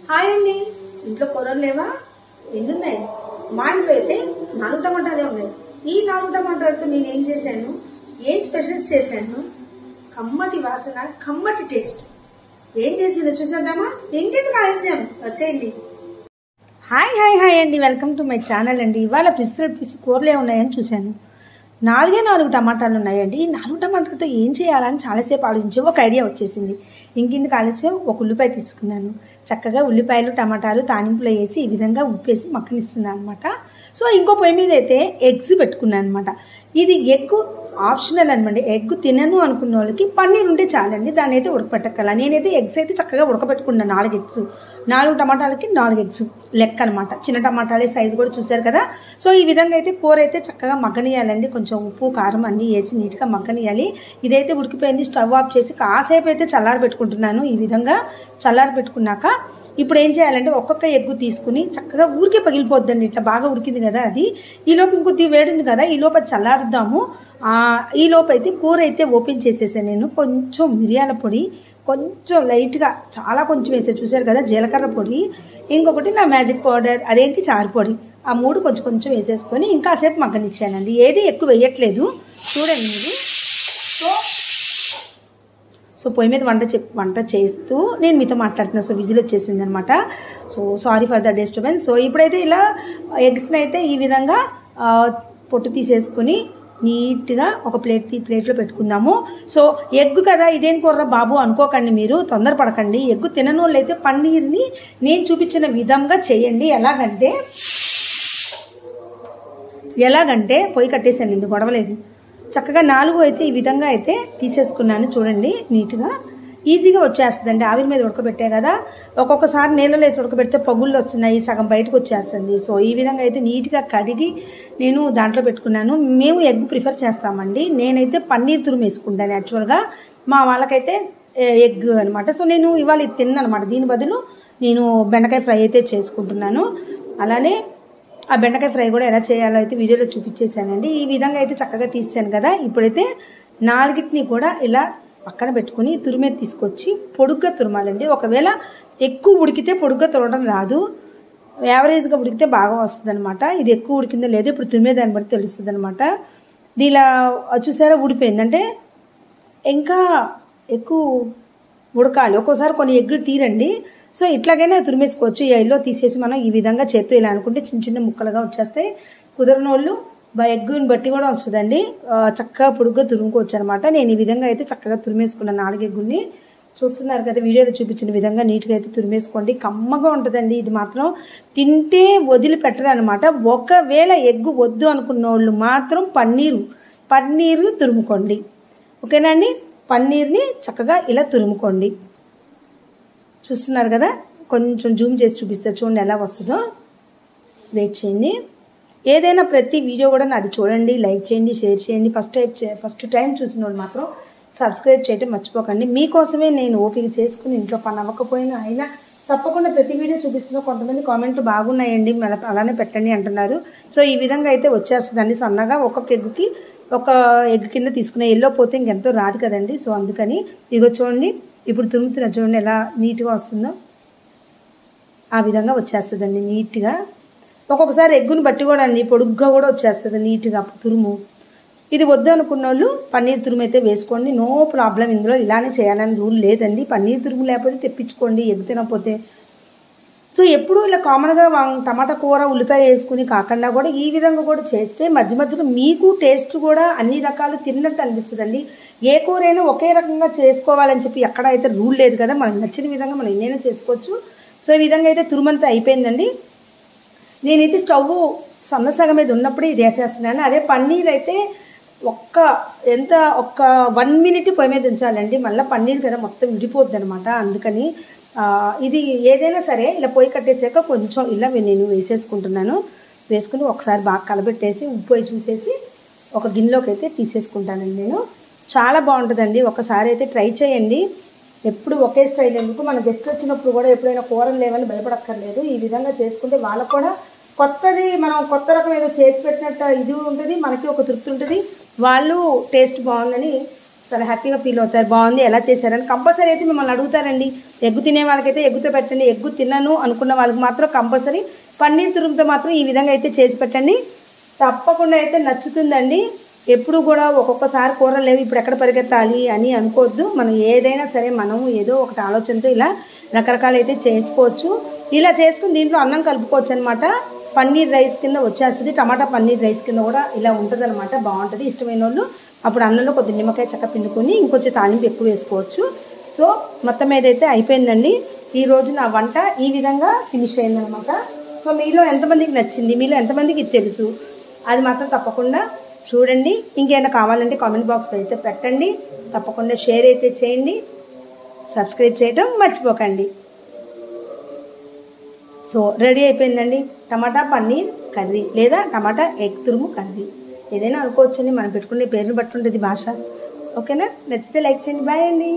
Hi అండి. ఇంట్లో కూరలు లేవా? ఎన్నున్నాయి? మా ఇంట్లో అయితే 4 టమాటాలే ఉన్నాయి. ఈ 4 టమాటాలతో నేను ఏం చేశాను, ఏం స్పెషల్స్ చేశాను, కమ్మటి వాసన, కమ్మటి టేస్ట్ ఏం చేసిందో చూసేద్దామా? ఇంకెందుకు ఆలస్యం, వచ్చేయండి. హాయ్ అండి, వెల్కమ్ టు మై ఛానల్ అండి. ఇవాళ ఫ్రిడ్జ్లో తీసి కూరలే ఉన్నాయని చూశాను. 4 టమాటాలు ఉన్నాయండి. ఈ 4 టమాటాలతో ఏం చేయాలని చాలాసేపు ఆలోచించి ఒక ఐడియా వచ్చేసింది. ఇంకెందుకు ఆలస్యం, ఒక ఉల్లిపాయ తీసుకున్నాను. చక్కగా ఉల్లిపాయలు టమాటాలు తానింపులో వేసి ఈ విధంగా ఉప్పేసి మక్కనిస్తున్నాను అనమాట. సో ఇంకో పొయ్యి మీద అయితే ఎగ్స్ పెట్టుకున్నాను అనమాట. ఇది ఎగ్ ఆప్షనల్ అనమాట. ఎగ్ తినను అనుకున్న వాళ్ళకి పన్నీర్ ఉంటే చాలండి, దాన్ని అయితే ఉడకపెట్టగల. నేనైతే ఎగ్స్ అయితే చక్కగా ఉడకపెట్టుకున్నాను. 4 ఎగ్స్, 4 టమాటాలకి 4 ఎగ్స్ లెక్క అనమాట. చిన్న టమాటాలే సైజు కూడా చూసారు కదా. సో ఈ విధంగా అయితే కూర అయితే చక్కగా మగ్గనియాలండి. కొంచెం ఉప్పు కారం అన్నీ వేసి నీట్గా మగ్గనియాలి. ఇదైతే ఉడికిపోయింది. స్టవ్ ఆఫ్ చేసి కాసేపు అయితే చల్లారి పెట్టుకుంటున్నాను. ఈ విధంగా చల్లారి పెట్టుకున్నాక ఇప్పుడు ఏం చేయాలంటే ఒక్కొక్క ఎగ్గు తీసుకుని చక్కగా ఊరికే పగిలిపోద్దండి. ఇట్లా బాగా ఉడికింది కదా, అది ఈలోపు ఇంకొద్ది వేడింది కదా, ఈలోపు చల్లారుద్దాము. ఈలోపు అయితే కూర అయితే ఓపెన్ చేసేసాను నేను. కొంచెం మిరియాల పొడి, కొంచెం లైట్గా, చాలా కొంచెం వేసాను చూసారు కదా, జీలకర్ర పొడి, ఇంకొకటి నా మ్యాజిక్ పౌడర్, అదేంటి చారు పొడి, ఆ 3 కొంచెం వేసేసుకొని ఇంకాసేపు మగ్గనిచ్చానండి. ఏది ఎక్కువ వేయట్లేదు, చూడండి మీరు. సో పొయ్యి మీద వంట చేస్తూ నేను మీతో మాట్లాడుతున్నాను. సో విజిల్ వచ్చేసింది అనమాట. So sorry for the disturbance. So ఇప్పుడైతే ఇలా ఎగ్స్ని అయితే ఈ విధంగా పొట్టు తీసేసుకొని నీట్గా ఒక ప్లేట్లో పెట్టుకుందాము. సో ఎగ్ కదా, ఇదేం కూర బాబు అనుకోకండి, మీరు తొందరపడకండి. ఎగ్ తినని వాళ్ళు అయితే పన్నీర్ని నేను చూపించిన విధంగా చేయండి. ఎలాగంటే పొయ్యి కట్టేసానండి, గొడవలేదు. చక్కగా 4 అయితే ఈ విధంగా అయితే తీసేసుకున్నాను. చూడండి నీట్గా ఈజీగా వచ్చేస్తుందండి. ఆవిరి మీద ఉడకబెట్టే కదా, ఒక్కొక్కసారి నీళ్ళలో వేసి ఉడకబెడితే పగుళ్ళు వస్తున్నాయి, సగం బయటకు వచ్చేస్తుంది. సో ఈ విధంగా అయితే నీట్గా కడిగి నేను దాంట్లో పెట్టుకున్నాను. మేము ఎగ్ ప్రిఫర్ చేస్తామండి. నేనైతే పన్నీర్ తురుము వేసుకుంటాను యాక్చువల్గా, మా వాళ్ళకైతే ఎగ్ అనమాట. సో నేను ఇవాళ ఇది తిన్నాను అనమాట. దీని బదులు నేను బెండకాయ ఫ్రై అయితే చేసుకుంటున్నాను. అలానే ఆ బెండకాయ ఫ్రై కూడా ఎలా చేయాలో అయితే వీడియోలో చూపించేశానండి. ఈ విధంగా అయితే చక్కగా తీసాను కదా. ఇప్పుడైతే 4 కూడా ఇలా పక్కన పెట్టుకుని తురిమేది తీసుకొచ్చి పొడుగ్గా తురమాలండి. ఒకవేళ ఎక్కువ ఉడికితే పొడుగ్గా తురవడం రాదు, యావరేజ్గా ఉడికితే బాగా వస్తుంది అనమాట. ఇది ఎక్కువ ఉడికిందో లేదో ఇప్పుడు తురిమేదాన్ని బట్టి తెలుస్తుంది అనమాట. దీనిలా చూసారా ఊడిపోయిందంటే ఇంకా ఎక్కువ ఉడకాలి. ఒక్కోసారి కొన్ని ఎగ్గులు తీరండి. సో ఇట్లాగైనా తురిమేసుకోవచ్చు. ఎల్లో తీసేసి మనం ఈ విధంగా చేత్తో ఇలా అనుకుంటే చిన్న ముక్కలుగా వచ్చేస్తాయి. కుదరని వాళ్ళు ఎగ్గుని బట్టి కూడా వస్తుందండి, చక్కగా పొడుగ్గా తురుముకోవచ్చు అనమాట. నేను ఈ విధంగా అయితే చక్కగా తురిమేసుకున్నాను 4 ఎగ్గుల్ని. చూస్తున్నారు కదా, వీడియోలో చూపించిన విధంగా నీట్గా అయితే తురిమేసుకోండి. కమ్మగా ఉంటుందండి. ఇది మాత్రం తింటే వదిలిపెట్టరు అనమాట. ఒకవేళ ఎగ్గు వద్దు అనుకున్న వాళ్ళు మాత్రం పన్నీరు తురుముకోండి. ఓకేనా అండి? పన్నీర్ని చక్కగా ఇలా తురుముకోండి. చూస్తున్నారు కదా, కొంచెం జూమ్ చేసి చూపిస్తే చూడండి ఎలా వస్తుందో. వెయిట్ చేయండి. ఏదైనా ప్రతి వీడియో కూడా నాది చూడండి, లైక్ చేయండి, షేర్ చేయండి. ఫస్ట్ టైం చూసిన వాళ్ళు మాత్రం సబ్స్క్రైబ్ చేయడం మర్చిపోకండి. మీకోసమే నేను ఓపిక చేసుకుని ఇంట్లో పని అవ్వకపోయినా అయినా తప్పకుండా ప్రతి వీడియో చూపిస్తున్నా. కొంతమంది కామెంట్లు బాగున్నాయండి, అలానే పెట్టండి అంటున్నారు. సో ఈ విధంగా అయితే వచ్చేస్తుందండి సన్నగా. ఒక్కొక్క ఎగ్ కింద తీసుకునే, ఎల్లో పోతే ఇంకెంతో రాదు కదండి. సో అందుకని ఇగో చూడండి, ఇప్పుడు తురుముతున్నా చూడండి ఎలా నీట్గా వస్తుందో. ఆ విధంగా వచ్చేస్తుందండి నీట్గా. ఒక్కొక్కసారి ఎగ్గుని బట్టి కూడా అండి పొడుగ్గా కూడా వచ్చేస్తుంది నీట్గా తురుము. ఇది వద్దు అనుకున్న వాళ్ళు పన్నీర్ తురుము అయితే వేసుకోండి, నో ప్రాబ్లం. ఇందులో ఇలానే చేయాలని రూల్ లేదండి. పన్నీర్ తురుము లేకపోతే తెప్పించుకోండి, ఎగ్ తినకపోతే. సో ఎప్పుడు ఇలా కామన్గా టమాటా కూర ఉల్లిపాయ వేసుకుని కాకుండా కూడా ఈ విధంగా కూడా చేస్తే మధ్యలో మీకు టేస్ట్ కూడా అన్ని రకాలు తిన్నట్టు అనిపిస్తుందండి. ఏ కూరైనా ఒకే రకంగా చేసుకోవాలని చెప్పి ఎక్కడ అయితే రూల్ లేదు కదా, మనకు నచ్చిన విధంగా మనం ఎన్నైనా చేసుకోవచ్చు. సో ఈ విధంగా అయితే తురుమంతా అయిపోయిందండి. నేనైతే స్టవ్ సన్నసగం మీద ఉన్నప్పుడు ఇది వేసేస్తున్నాను. అదే పన్నీర్ అయితే ఒక్క 1 మినిట్ పొయ్యి మీద ఉంచాలండి. మళ్ళీ పన్నీర్ కదా మొత్తం విడిపోద్ది అనమాట. అందుకని ఇది ఏదైనా సరే ఇలా పొయ్యి కట్టేసాక కొంచెం ఇలా నేను వేసేసుకుంటున్నాను. వేసుకుని ఒకసారి బాగా కలబెట్టేసి ఉప్పు చూసేసి ఒక గిన్నెలోకి అయితే తీసేసుకుంటానండి నేను. చాలా బాగుంటుందండి, ఒకసారి అయితే ట్రై చేయండి. ఎప్పుడు ఒకే స్టైల్ ఎందుకు, మన గెస్ట్ వచ్చినప్పుడు కూడా ఎప్పుడైనా కూరలు లేవని భయపడక్కర్లేదు. ఈ విధంగా చేసుకుంటే వాళ్ళకు కూడా కొత్తది, మనం కొత్త రకం ఏదో చేసి పెట్టినట్టు ఇది ఉంటుంది, మనకి ఒక తృప్తి ఉంటుంది. వాళ్ళు టేస్ట్ బాగుందని చాలా హ్యాపీగా ఫీల్ అవుతారు. బాగుంది, ఎలా చేశారని కంపల్సరీ అయితే మిమ్మల్ని అడుగుతారండి. ఎగ్గు తినే వాళ్ళకైతే ఎగ్గుతో పెట్టండి, ఎగ్గు తినను అనుకున్న వాళ్ళకి మాత్రం కంపల్సరీ పన్నీర్ తురుముతో మాత్రం ఈ విధంగా అయితే చేసి పెట్టండి. తప్పకుండా అయితే నచ్చుతుందండి. ఎప్పుడు కూడా ఒక్కొక్కసారి కూరలు లేవు ఇప్పుడు ఎక్కడ పరిగెత్తాలి అని అనుకోవద్దు. మనం ఏదైనా సరే మనం ఏదో ఒకటి ఆలోచనతో ఇలా రకరకాలు అయితే చేసుకోవచ్చు. ఇలా చేసుకుని దీంట్లో అన్నం కలుపుకోవచ్చు అనమాట. పన్నీర్ రైస్ కింద వచ్చేస్తుంది, టమాటా పన్నీర్ రైస్ కింద కూడా ఇలా ఉంటుంది అనమాట. బాగుంటుంది. ఇష్టమైన వాళ్ళు అప్పుడు అన్నంలో కొద్ది నిమ్మకాయ చక్క పిండుకొని ఇంకొంచెం తాలింపు ఎక్కువ వేసుకోవచ్చు. సో మొత్తం ఏదైతే అయిపోయిందండి. ఈరోజు నా వంట ఈ విధంగా ఫినిష్ అయిందనమాట. సో మీలో ఎంతమందికి నచ్చింది, మీలో ఎంతమందికి ఇది తెలుసు అది మాత్రం తప్పకుండా చూడండి. ఇంకేమైనా కావాలంటే కామెంట్ బాక్స్లో అయితే పెట్టండి. తప్పకుండా షేర్ అయితే చేయండి, సబ్స్క్రైబ్ చేయడం మర్చిపోకండి. సో రెడీ అయిపోయిందండి టమాటా పన్నీర్ కర్రీ లేదా టమాటా ఎగ్ తురుము కర్రీ. ఏదైనా అనుకోవచ్చండి, మనం పెట్టుకునే పేరుని బట్టి ఉంటుంది భాష. ఓకేనా? నచ్చితే లైక్ చేయండి. బాయ్ అండి.